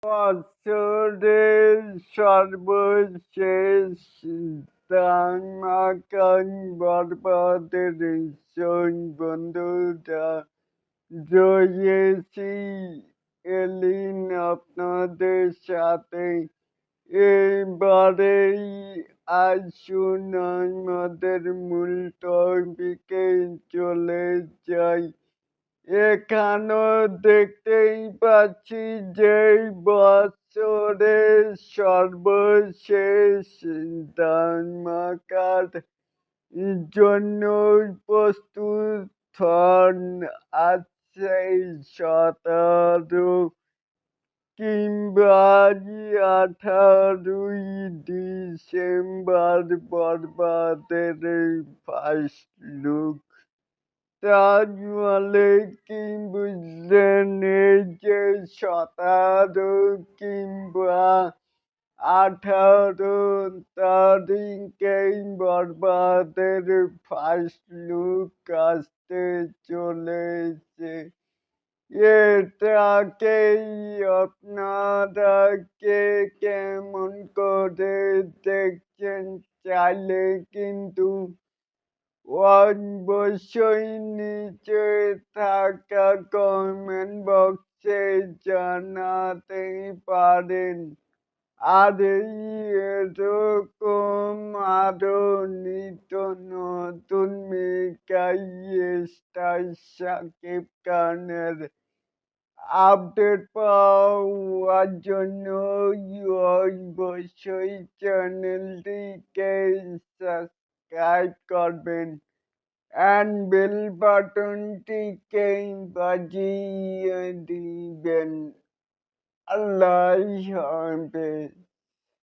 বছরের সর্বশেষ ধামাকান বরবাদের বন্ধুরা রয়েছি এলিন আপনাদের সাথে। এবারেই আসুন আমাদের মূল টপিকে চলে যাই। এখানেও দেখতেই পাচ্ছি যে বছরের সর্বশেষ ধামাকার জন্য প্রস্তুত হন। আছে 17 কিংবা 18ই ডিসেম্বর বরবাদের ফার্স্ট লুক। তাজমহলে কি বুঝলেন? এই যে 17 কিংবা 18 তারিখেই বরবাদের ফার্স্ট লুক আসতে চলেছে। এটাকেই আপনারা কে কেমন করে দেখছেন চাইলে কিন্তু অবশ্যই নিচে থাকা কমেন্ট বক্সে জানাতেই পারেন। আর এরকম আরো নিত্য নতুন মেগাই স্টার শাকিব খানের আপডেট পাওয়ার জন্য অবশ্যই চ্যানেলটিকে সাবস্ক্রাইব করবেন and বেল বাটনটিকে বাজিয়ে দিবেন। আল্লাহ হাফেজ।